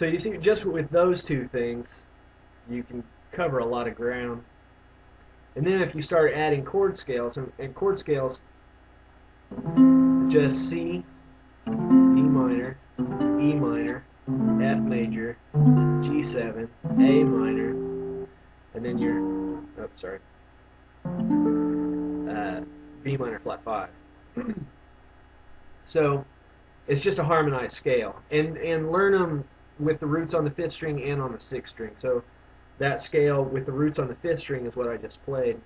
So you see, just with those two things, you can cover a lot of ground. And then if you start adding chord scales, and chord scales, just C, D minor, E minor, F major, G7, A minor, and then your, B minor flat 5. So it's just a harmonized scale, and learn them with the roots on the 5th string and on the 6th string. So that scale with the roots on the 5th string is what I just played.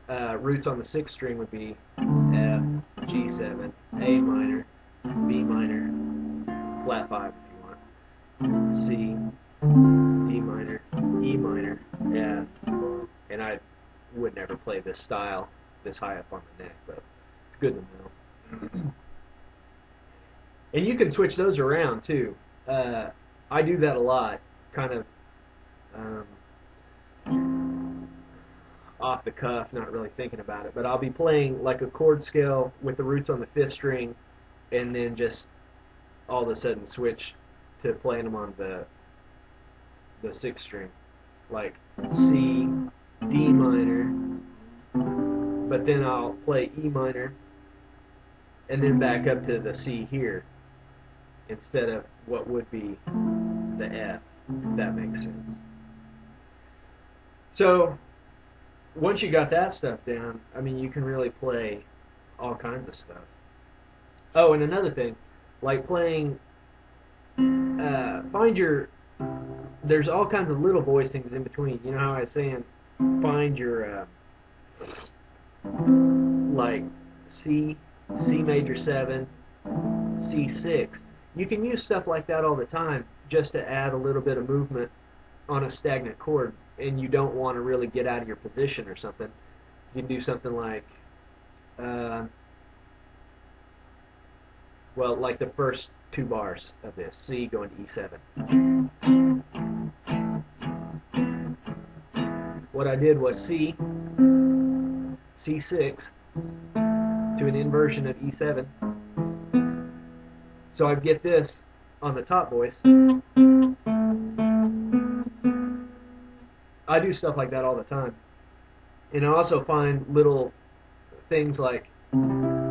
Roots on the 6th string would be F, G7, A minor, B minor, flat 5 if you want, C, D minor, E minor, F, and I would never play this style this high up on the neck, but it's good to know. And you can switch those around too. I do that a lot, kind of off the cuff, not really thinking about it, but I'll be playing like a chord scale with the roots on the 5th string, and then just all of a sudden switch to playing them on the 6th string, like C, D minor, but then I'll play E minor, and then back up to the C here, instead of what would be the F, if that makes sense. So once you got that stuff down, I mean, you can really play all kinds of stuff. Oh, and another thing, like playing, there's all kinds of little voicings in between. You know how I was saying, find your, like C major 7, C6. You can use stuff like that all the time just to add a little bit of movement on a stagnant chord, and you don't want to really get out of your position or something. You can do something like, well, like the first 2 bars of this, C going to E7. What I did was C, C6, to an inversion of E7. So I'd get this on the top voice. I do stuff like that all the time. And I also find little things like,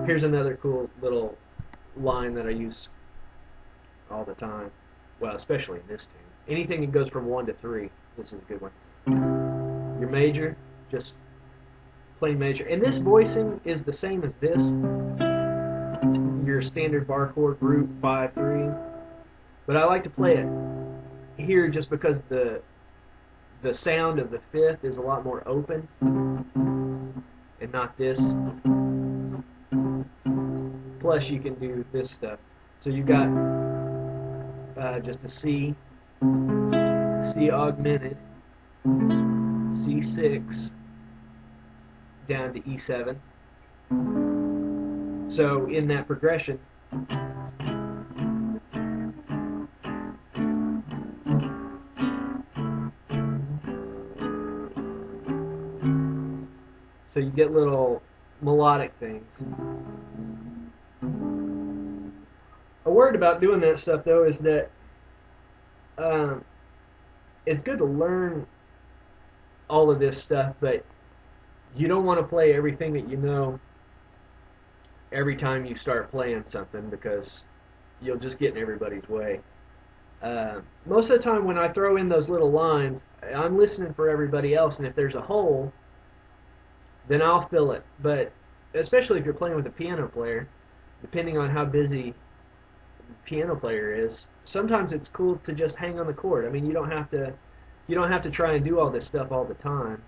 here's another cool little line that I use all the time. Well, especially in this tune. Anything that goes from 1 to 3, this is a good one. Your major, just plain major. And this voicing is the same as this, your standard bar chord root 5-3. But I like to play it here just because the sound of the 5th is a lot more open, and not this. Plus you can do this stuff. So you got just a C, C augmented, C6 down to E7. So in that progression, so you get little melodic things. A word about doing that stuff, though, is that it's good to learn all of this stuff, but you don't want to play everything that you know every time you start playing something, because you'll just get in everybody's way. Most of the time when I throw in those little lines, I'm listening for everybody else, and if there's a hole, then I'll fill it. But especially if you're playing with a piano player, depending on how busy the piano player is, sometimes it's cool to just hang on the chord. I mean, you don't have to try and do all this stuff all the time.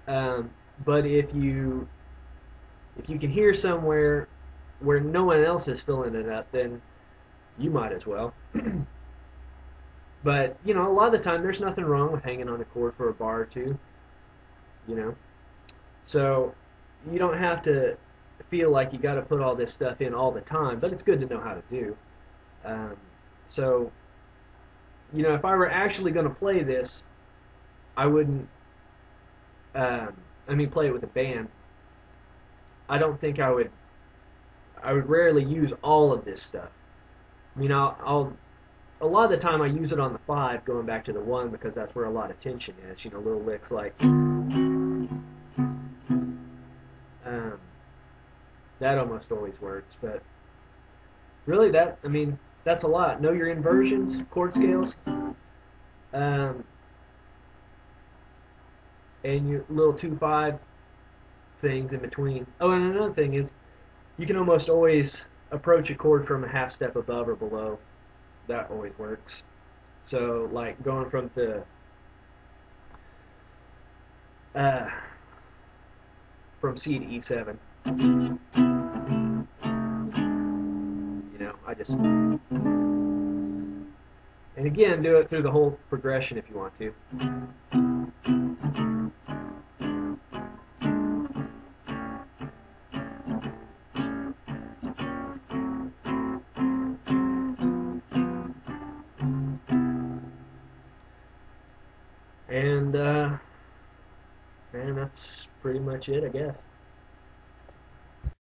But if you can hear somewhere where no one else is filling it up, then you might as well. But you know, a lot of the time there's nothing wrong with hanging on a chord for a bar or two. You know, so you don't have to feel like you got to put all this stuff in all the time, but it's good to know how to do. So, you know, if I were actually going to play this, I wouldn't, play it with a band. I don't think I would rarely use all of this stuff. I mean, I'll a lot of the time I use it on the 5 going back to the 1 because that's where a lot of tension is. You know, little licks like that almost always works. But really, I mean, that's a lot. Know your inversions, chord scales, and your little 2/5 things in between. Oh, and another thing is you can almost always approach a chord from a half step above or below. That always works. So, like going from C to E7. You know, I just, and again, do it through the whole progression if you want to. And, man, that's pretty much it, I guess.